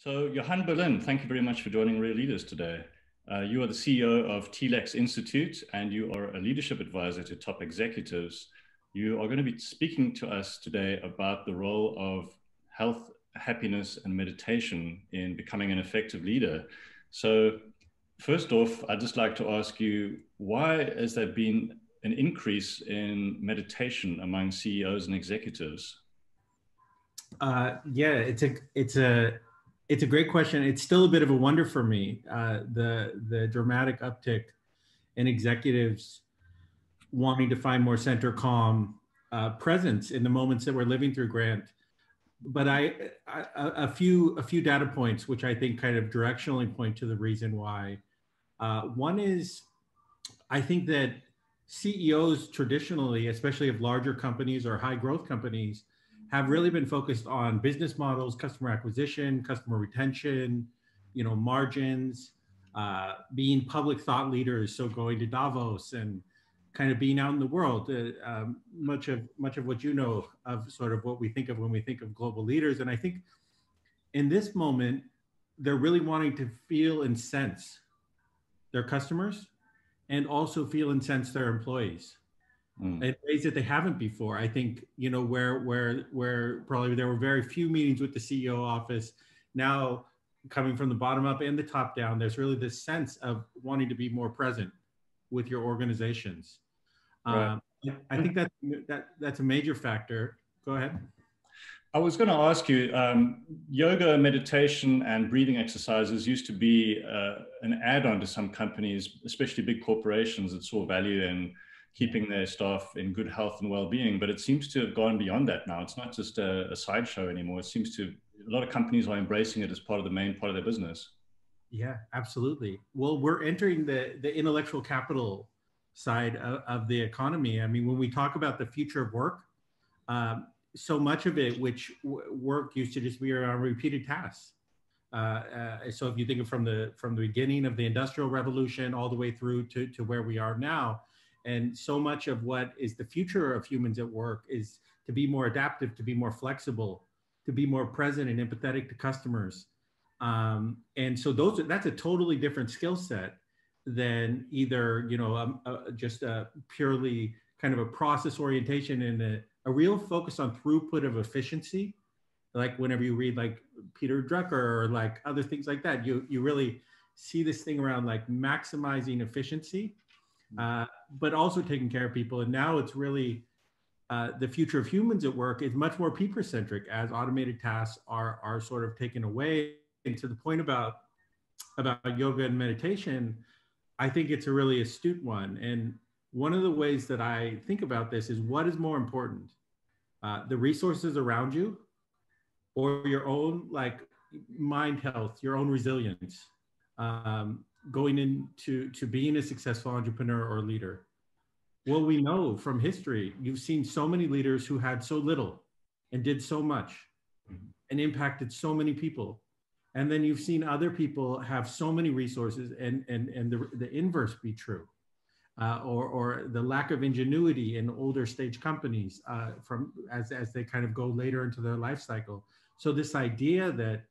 So, Johann Berlin, thank you very much for joining Real Leaders today. You are the CEO of TLEX Institute, and you are a leadership advisor to top executives. You are going to be speaking to us today about the role of health, happiness, and meditation in becoming an effective leader. So, first off, I'd just like to ask you, why has there been an increase in meditation among CEOs and executives? Yeah, it's a great question. It's still a bit of a wonder for me, the dramatic uptick in executives wanting to find more center calm presence in the moments that we're living through, Grant. But a few data points which I think kind of directionally point to the reason why. One is, I think that CEOs traditionally, especially of larger companies or high growth companies, have really been focused on business models, customer acquisition, customer retention, margins, being public thought leaders. So going to Davos and kind of being out in the world, much of what you know of sort of what we think of when we think of global leaders. And I think in this moment, they're really wanting to feel and sense their customers and also feel and sense their employees in ways that they haven't before. I think, where probably there were very few meetings with the CEO office. Now, coming from the bottom up and the top down, there's really this sense of wanting to be more present with your organizations. Right. I think that's a major factor. Go ahead. I was going to ask you, yoga, meditation, and breathing exercises used to be an add-on to some companies, especially big corporations that saw value in keeping their staff in good health and well-being. But it seems to have gone beyond that now. It's not just a sideshow anymore. It seems to, a lot of companies are embracing it as part of the main part of their business. Yeah, absolutely. Well, we're entering the intellectual capital side of the economy. I mean, when we talk about the future of work, so much of it, which work used to just be around repeated tasks. So if you think of from the beginning of the Industrial Revolution all the way through to where we are now, and so much of what is the future of humans at work is to be more adaptive, to be more flexible, to be more present and empathetic to customers. And so that's a totally different skill set than either, just a purely kind of a process orientation and a real focus on throughput of efficiency. Like whenever you read like Peter Drucker or like other things like that, you really see this thing around like maximizing efficiency, but also taking care of people. And now it's really the future of humans at work is much more people-centric as automated tasks are sort of taken away. And to the point about yoga and meditation, I think it's a really astute one. And one of the ways that I think about this is, what is more important, the resources around you or your own like mind health, your own resilience, going into being a successful entrepreneur or leader? Well, we know from history, you've seen so many leaders who had so little and did so much and impacted so many people. And then you've seen other people have so many resources and the inverse be true, or the lack of ingenuity in older stage companies as they kind of go later into their life cycle. So this idea that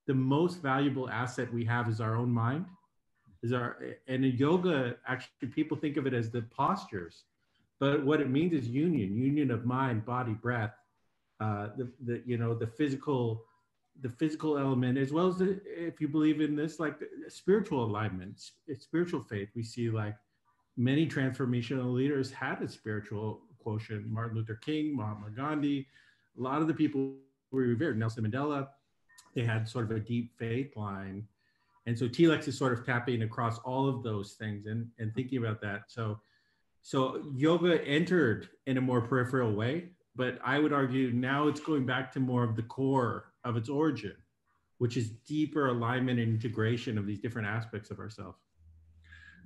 the most valuable asset we have is our own mind, and in yoga, actually people think of it as the postures, but what it means is union of mind, body, breath, the physical element, as well as if you believe in this, like spiritual alignment, spiritual faith. We see like many transformational leaders had a spiritual quotient. Martin Luther King, Mahatma Gandhi, a lot of the people we revered, Nelson Mandela, they had sort of a deep faith line. And so TLEX is sort of tapping across all of those things and thinking about that. So yoga entered in a more peripheral way, but I would argue now it's going back to more of the core of its origin, which is deeper alignment and integration of these different aspects of ourselves.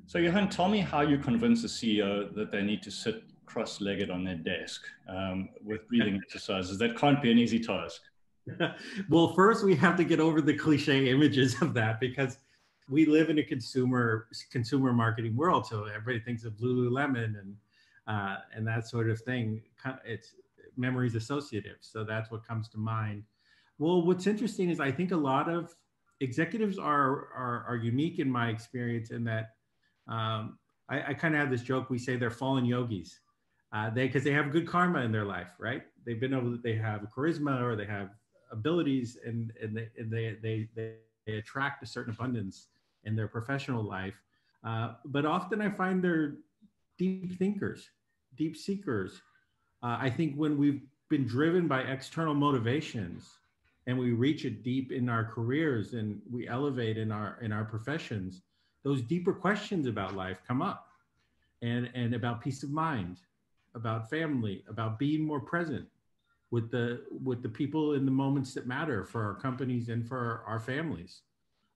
So Johann, tell me how you convince a CEO that they need to sit cross-legged on their desk with breathing exercises. That can't be an easy task. Well, first we have to get over the cliche images of that, because we live in a consumer marketing world. So everybody thinks of Lululemon and that sort of thing. It's memories associative. So that's what comes to mind. Well, what's interesting is I think a lot of executives are unique in my experience in that I kind of have this joke. We say they're fallen yogis. Because they have good karma in their life, right? They have charisma or they have abilities, they attract a certain abundance in their professional life. But often I find they're deep thinkers, deep seekers. I think when we've been driven by external motivations and we reach it deep in our careers and we elevate in our professions, those deeper questions about life come up, and about peace of mind, about family, about being more present with the people in the moments that matter for our companies and for our families.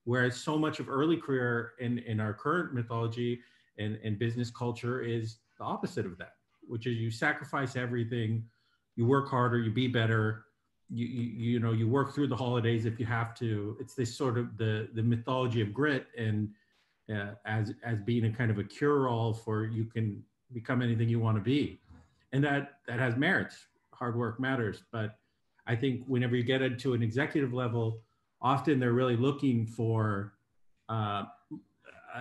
Whereas so much of early career in our current mythology and business culture is the opposite of that, which is you sacrifice everything, you work harder, you be better, you work through the holidays if you have to. It's this sort of the mythology of grit, and as being a kind of a cure-all for you can become anything you want to be, and that has merits. Hard work matters, but I think whenever you get into an executive level, often they're really looking for uh,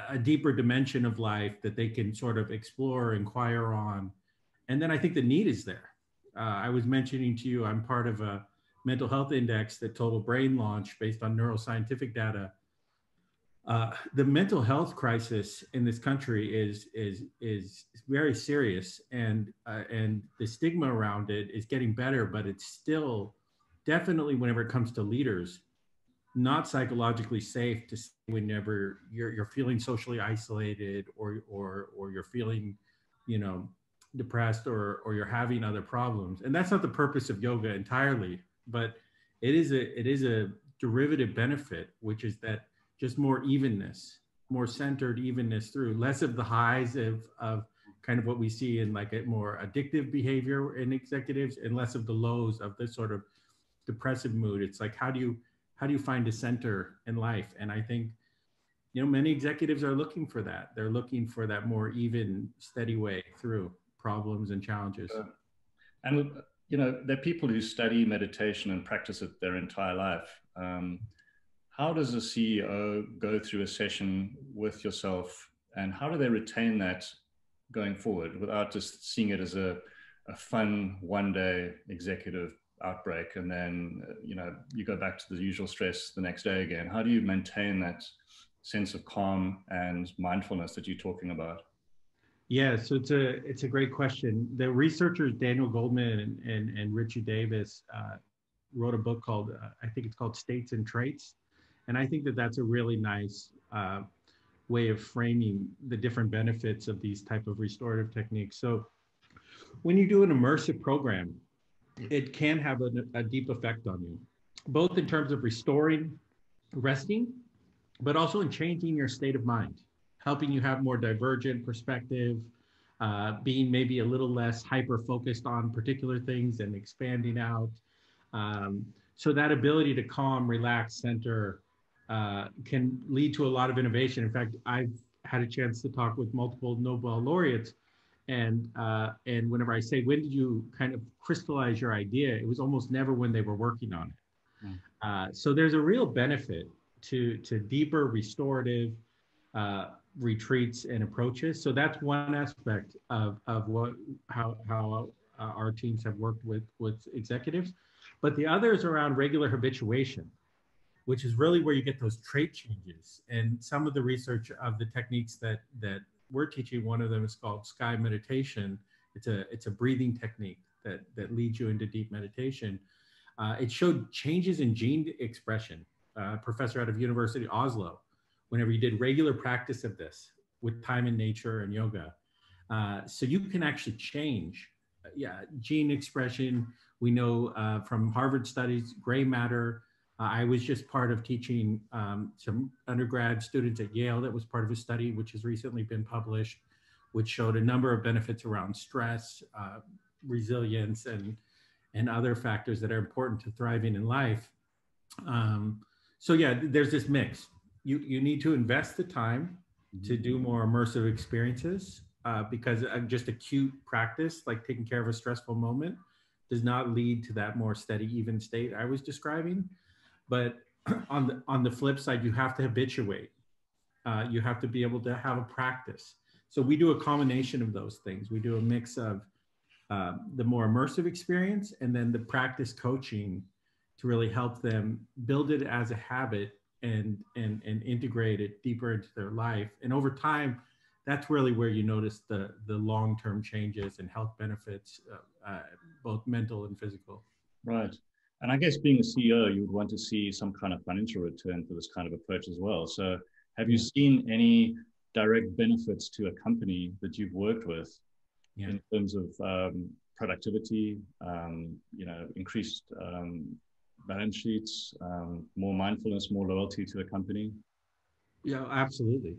a deeper dimension of life that they can sort of explore, inquire on, and then I think the need is there. I was mentioning to you, I'm part of a mental health index that Total Brain launched based on neuroscientific data. The mental health crisis in this country is very serious, and the stigma around it is getting better, but it's still definitely, whenever it comes to leaders, not psychologically safe to say whenever you're feeling socially isolated, or you're feeling, depressed, or you're having other problems. And that's not the purpose of yoga entirely, but it is a derivative benefit, which is that just more evenness, more centered evenness, through less of the highs of kind of what we see in like a more addictive behavior in executives, and less of the lows of this sort of depressive mood. It's like, how do you find a center in life? And I think, many executives are looking for that. They're looking for that more even, steady way through problems and challenges. And there are people who study meditation and practice it their entire life. How does a CEO go through a session with yourself, and how do they retain that going forward without just seeing it as a fun one-day executive outbreak, and then you go back to the usual stress the next day again? How do you maintain that sense of calm and mindfulness that you're talking about? Yeah, so it's a great question. The researchers Daniel Goldman and Richie Davis wrote a book called I think it's called States and Traits, and I think that that's a really nice way of framing the different benefits of these type of restorative techniques. So when you do an immersive program, it can have a deep effect on you, both in terms of restoring, resting, but also in changing your state of mind, helping you have more divergent perspective, being maybe a little less hyper-focused on particular things and expanding out. So that ability to calm, relax, center can lead to a lot of innovation. In fact, I've had a chance to talk with multiple Nobel laureates, and whenever I say, when did you kind of crystallize your idea, it was almost never when they were working on it. So there's a real benefit to deeper restorative retreats and approaches. So that's one aspect of how our teams have worked with executives. But the other is around regular habituation, which is really where you get those trait changes. And some of the research of the techniques that we're teaching, one of them is called sky meditation. It's a breathing technique that leads you into deep meditation. It showed changes in gene expression. Professor out of University of Oslo, whenever you did regular practice of this with time in nature and yoga. So you can actually change gene expression. We know from Harvard studies, gray matter. I was just part of teaching some undergrad students at Yale. That was part of a study which has recently been published, which showed a number of benefits around stress, resilience, and other factors that are important to thriving in life. So yeah, there's this mix. You need to invest the time to do more immersive experiences, because just acute practice, like taking care of a stressful moment, does not lead to that more steady, even state I was describing. But on the flip side, you have to habituate. You have to be able to have a practice. So we do a combination of those things. We do a mix of the more immersive experience and then the practice coaching to really help them build it as a habit and integrate it deeper into their life. And over time, that's really where you notice the long-term changes and health benefits, both mental and physical. Right. And I guess being a CEO, you would want to see some kind of financial return for this kind of approach as well. So have you seen any direct benefits to a company that you've worked with in terms of productivity, increased balance sheets, more mindfulness, more loyalty to the company? Yeah, absolutely.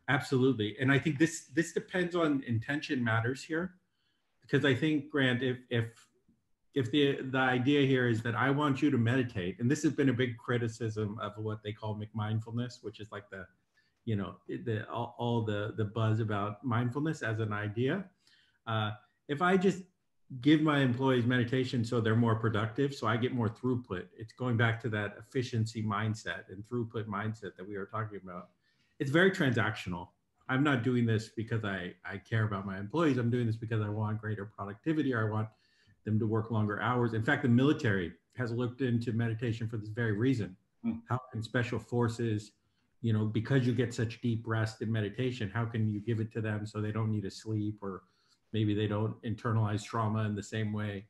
Absolutely. And I think this depends on intention matters here, because I think, Grant, if the idea here is that I want you to meditate, and this has been a big criticism of what they call mindfulness, which is like all the buzz about mindfulness as an idea. If I just give my employees meditation so they're more productive, so I get more throughput, it's going back to that efficiency mindset and throughput mindset that we were talking about. It's very transactional. I'm not doing this because I care about my employees. I'm doing this because I want greater productivity, or I want them to work longer hours. In fact, the military has looked into meditation for this very reason. How can special forces, because you get such deep rest in meditation, how can you give it to them so they don't need to sleep, or maybe they don't internalize trauma in the same way?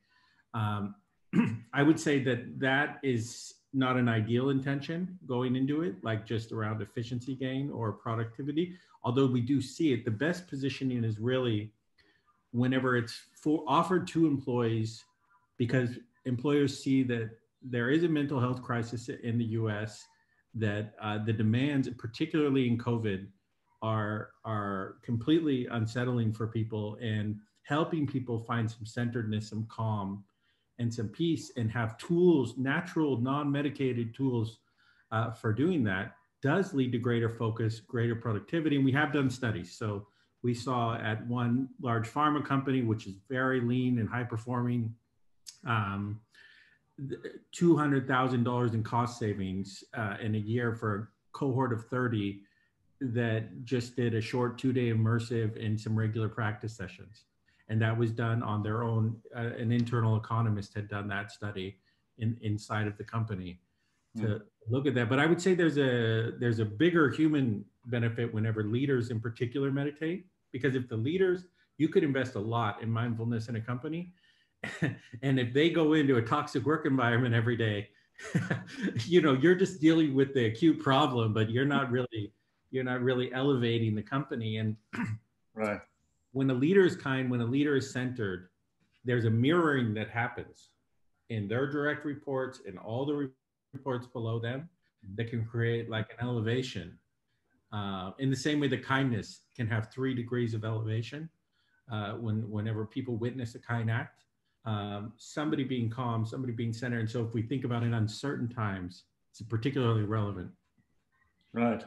I would say that is not an ideal intention going into it, like just around efficiency gain or productivity. Although we do see it, the best positioning is really whenever it's offered to employees, because employers see that there is a mental health crisis in the US, that the demands, particularly in COVID, are completely unsettling for people, and helping people find some centeredness, some calm, and some peace, and have tools, natural, non-medicated tools for doing that, does lead to greater focus, greater productivity. And we have done studies. So we saw at one large pharma company, which is very lean and high performing, $200,000 in cost savings in a year for a cohort of 30 that just did a short 2-day immersive and some regular practice sessions. And that was done on their own. An internal economist had done that study inside of the company to look at that. But I would say there's a bigger human benefit whenever leaders in particular meditate, because if the leaders, you could invest a lot in mindfulness in a company, and if they go into a toxic work environment every day, you're just dealing with the acute problem, but you're not really elevating the company. And right. When a leader is kind, when a leader is centered, there's a mirroring that happens in their direct reports and all the reports below them that can create like an elevation. In the same way that kindness can have 3 degrees of elevation whenever people witness a kind act, somebody being calm, somebody being centered. And so if we think about it in uncertain times, it's particularly relevant. Right.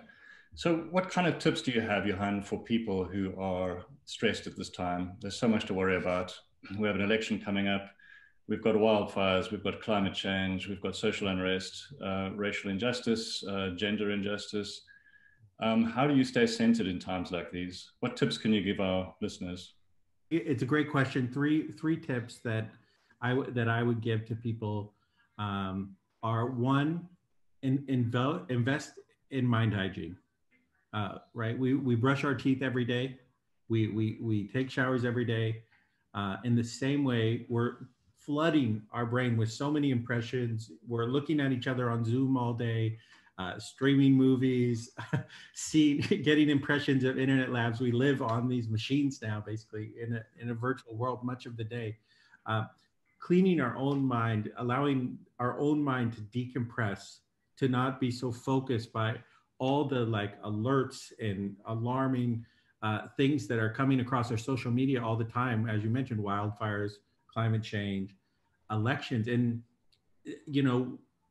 So what kind of tips do you have, Johann, for people who are stressed at this time? There's so much to worry about. We have an election coming up. We've got wildfires. We've got climate change. We've got social unrest, racial injustice, gender injustice. How do you stay centered in times like these? What tips can you give our listeners? It's a great question. Three tips that I would give to people are: one, invest in mind hygiene. Right, we brush our teeth every day. We take showers every day. In the same way, we're flooding our brain with so many impressions. We're looking at each other on Zoom all day, streaming movies, getting impressions of internet labs. We live on these machines now, basically in a virtual world much of the day. Cleaning our own mind, allowing our own mind to decompress, to not be so focused by all the like alerts and alarming things that are coming across our social media all the time. As you mentioned, wildfires, climate change, elections. And,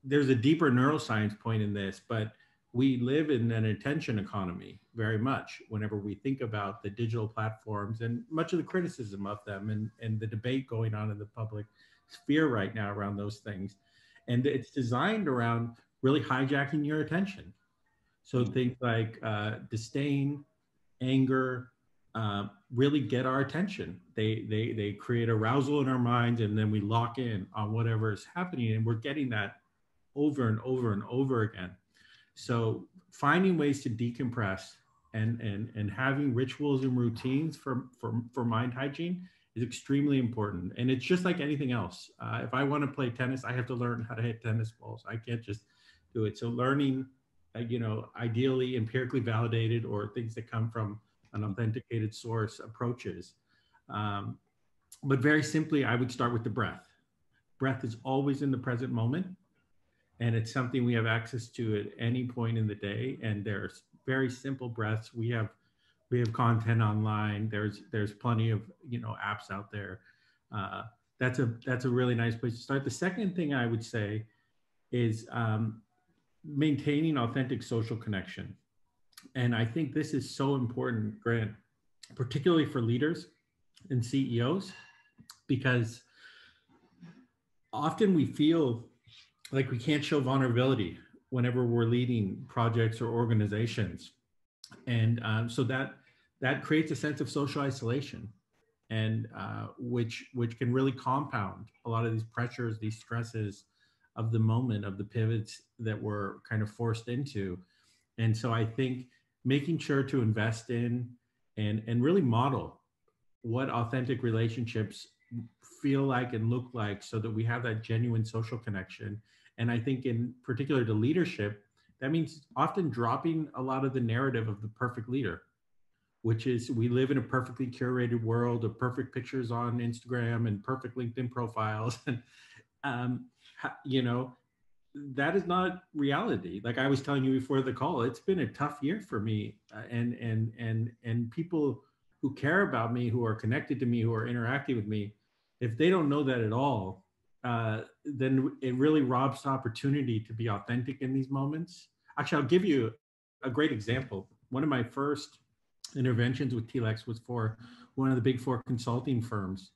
there's a deeper neuroscience point in this, but we live in an attention economy very much whenever we think about the digital platforms and much of the criticism of them and the debate going on in the public sphere right now around those things. And it's designed around really hijacking your attention. So things like disdain, anger, really get our attention. They create arousal in our minds, and then we lock in on whatever is happening, and we're getting that over and over and over again. So finding ways to decompress and having rituals and routines for mind hygiene is extremely important. And it's just like anything else. If I want to play tennis, I have to learn how to hit tennis balls. I can't just do it. So learning, ideally empirically validated or things that come from an authenticated source approaches. But very simply, I would start with the breath. Breath is always in the present moment. And it's something we have access to at any point in the day. And there's very simple breaths. We have content online. There's plenty of apps out there. That's a really nice place to start. The second thing I would say is maintaining authentic social connection. And I think this is so important, Grant, particularly for leaders and CEOs, because often we feel like we can't show vulnerability whenever we're leading projects or organizations. And so that creates a sense of social isolation, and which can really compound a lot of these pressures, these stresses of the moment, of the pivots that we're kind of forced into. And so I think making sure to invest in and really model what authentic relationships feel like and look like, so that we have that genuine social connection. And I think in particular to leadership, that means often dropping a lot of the narrative of the perfect leader, which is we live in a perfectly curated world of perfect pictures on Instagram and perfect LinkedIn profiles. And, that is not reality. Like I was telling you before the call, it's been a tough year for me, and people who care about me, who are connected to me, who are interacting with me, if they don't know that at all, then it really robs the opportunity to be authentic in these moments. Actually, I'll give you a great example. One of my first interventions with TLEX was for one of the big four consulting firms.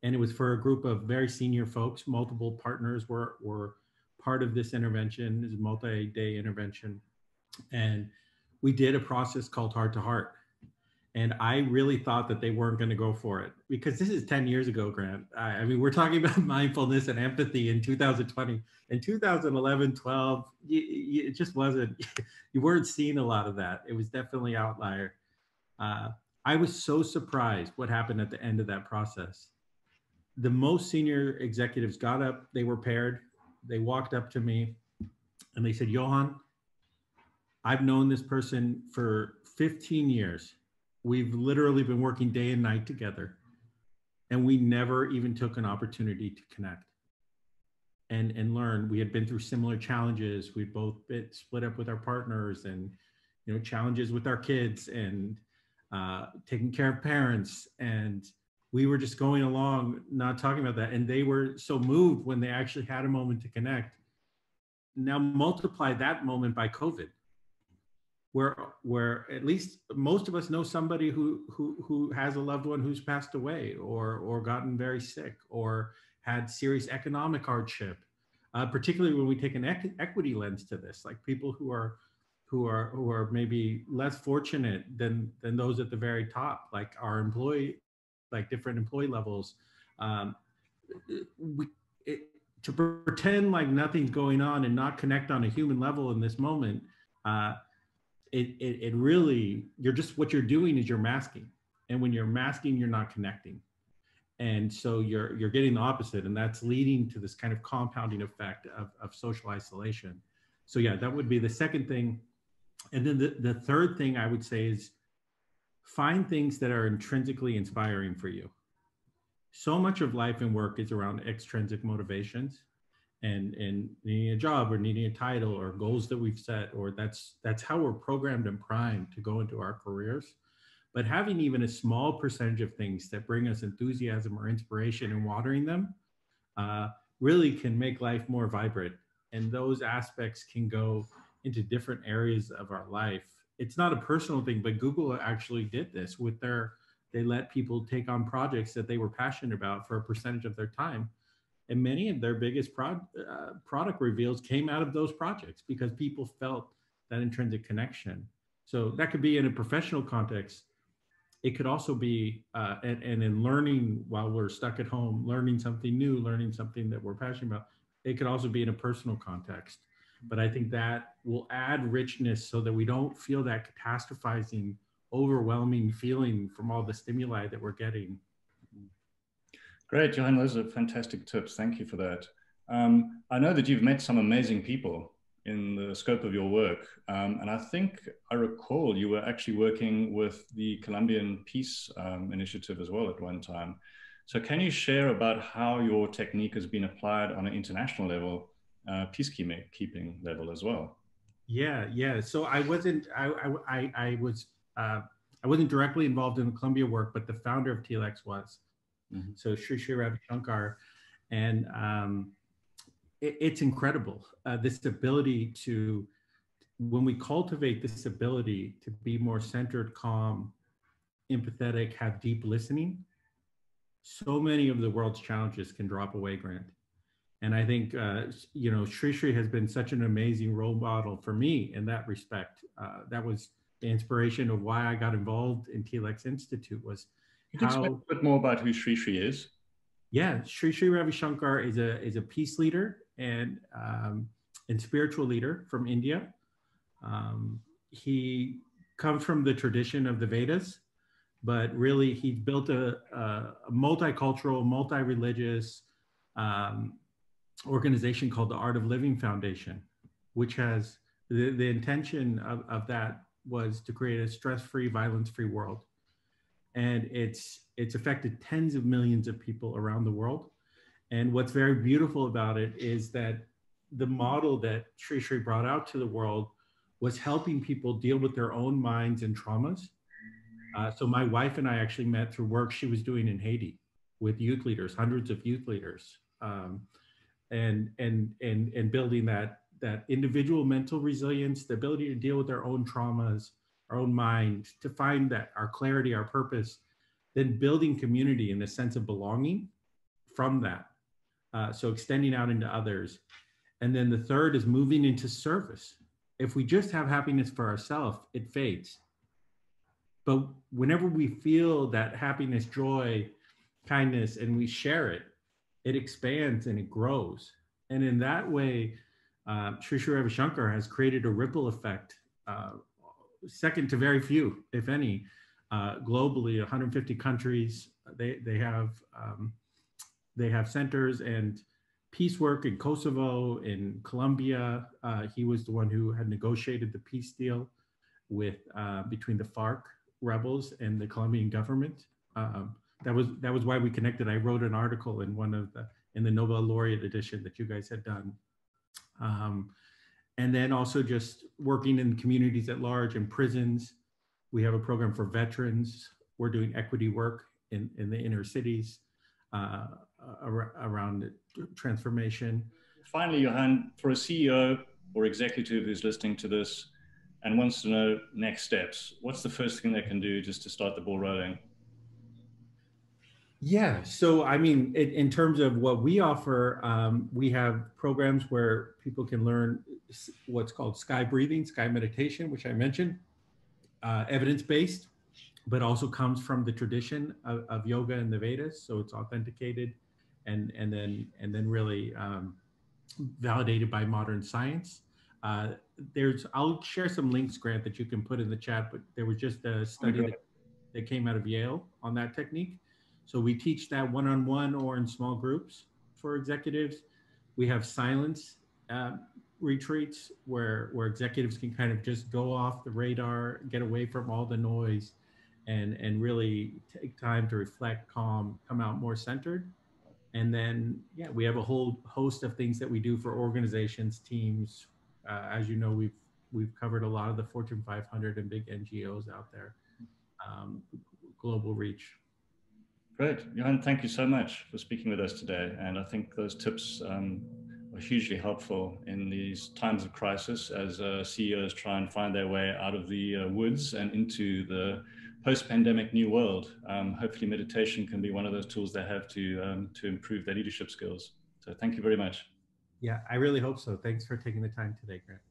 And it was for a group of very senior folks. Multiple partners were part of this intervention. It's a multi-day intervention. And we did a process called Heart to Heart. And I really thought that they weren't going to go for it, because this is 10 years ago, Grant. I mean, we're talking about mindfulness and empathy in 2020. In 2011, 12, it just wasn't, you weren't seeing a lot of that. It was definitely outlier. I was so surprised what happened at the end of that process. The most senior executives got up, they were paired, they walked up to me and they said, Johann, I've known this person for 15 years. We've literally been working day and night together, and we never even took an opportunity to connect and learn. We had been through similar challenges. We'd both been split up with our partners, and challenges with our kids, and taking care of parents. And we were just going along, not talking about that. And they were so moved when they actually had a moment to connect. Now multiply that moment by COVID, where at least most of us know somebody who has a loved one who's passed away or gotten very sick or had serious economic hardship, particularly when we take an equity lens to this, like people who are maybe less fortunate than those at the very top, like our like different employee levels. To pretend like nothing's going on and not connect on a human level in this moment, it really, what you're doing is you're masking. And when you're masking, you're not connecting. And so you're getting the opposite, and that's leading to this kind of compounding effect of social isolation. So yeah, that would be the second thing. And then the third thing I would say is find things that are intrinsically inspiring for you. So much of life and work is around extrinsic motivations and needing a job or needing a title or goals that we've set, or that's how we're programmed and primed to go into our careers. But having even a small percentage of things that bring us enthusiasm or inspiration and watering them really can make life more vibrant. And those aspects can go into different areas of our life. It's not a personal thing, but Google actually did this with they let people take on projects that they were passionate about for a percentage of their time. And many of their biggest product reveals came out of those projects because people felt that intrinsic connection. So that could be in a professional context. It could also be, and in learning while we're stuck at home, learning something new, learning something that we're passionate about. It could also be in a personal context. But I think that will add richness so that we don't feel that catastrophizing, overwhelming feeling from all the stimuli that we're getting. Great, Johann, those are fantastic tips. Thank you for that. I know that you've met some amazing people in the scope of your work. And I think I recall you were actually working with the Colombian Peace Initiative as well at one time. So can you share about how your technique has been applied on an international level, peacekeeping level as well? Yeah. So I wasn't directly involved in the Columbia work, but the founder of TLEX was. Mm-hmm. So Sri Ravi Shankar, and it's incredible, this ability to, when we cultivate this ability to be more centered, calm, empathetic, have deep listening, so many of the world's challenges can drop away, Grant. And I think, Sri has been such an amazing role model for me in that respect. That was the inspiration of why I got involved in TLEX Institute was Could you explain a bit more about who Sri is? Yeah, Sri Ravi Shankar is a peace leader and spiritual leader from India. He comes from the tradition of the Vedas, but really he built a multicultural, multi-religious organization called the Art of Living Foundation, which has the intention of that was to create a stress-free, violence-free world. And it's affected tens of millions of people around the world. And what's very beautiful about it is that the model that Sri brought out to the world was helping people deal with their own minds and traumas. So my wife and I actually met through work she was doing in Haiti with youth leaders, hundreds of youth leaders, and building that individual mental resilience, the ability to deal with their own traumas, our own mind, to find that our clarity, our purpose, then building community and a sense of belonging from that. So extending out into others. And then the third is moving into service. If we just have happiness for ourselves, it fades. But whenever we feel that happiness, joy, kindness, and we share it, it expands and it grows. And in that way, Sri Ravi Shankar has created a ripple effect, second to very few, if any, globally. 150 countries. They have centers and peace work in Kosovo, in Colombia. He was the one who had negotiated the peace deal with between the FARC rebels and the Colombian government. That was why we connected. I wrote an article in the Nobel Laureate edition that you guys had done. And then also just working in communities at large, in prisons. We have a program for veterans. We're doing equity work in the inner cities around transformation. Finally, Johann, for a CEO or executive who's listening to this and wants to know next steps, what's the first thing they can do just to start the ball rolling? Yeah, so I mean, in terms of what we offer, we have programs where people can learn what's called sky breathing, sky meditation, which I mentioned, evidence-based, but also comes from the tradition of yoga and the Vedas. So it's authenticated and then really validated by modern science. I'll share some links, Grant, that you can put in the chat, but there was just a study that came out of Yale on that technique. So we teach that one-on-one or in small groups for executives. We have silence retreats where executives can kind of just go off the radar, get away from all the noise, and really take time to reflect, calm, come out more centered. And then, yeah, we have a whole host of things that we do for organizations, teams. As you know, we've covered a lot of the Fortune 500 and big NGOs out there, global reach. Great. Johann, thank you so much for speaking with us today. And I think those tips are hugely helpful in these times of crisis as CEOs try and find their way out of the woods and into the post-pandemic new world. Hopefully meditation can be one of those tools they have to improve their leadership skills. So So thank you very much. Yeah, I really hope so. Thanks for taking the time today, Grant.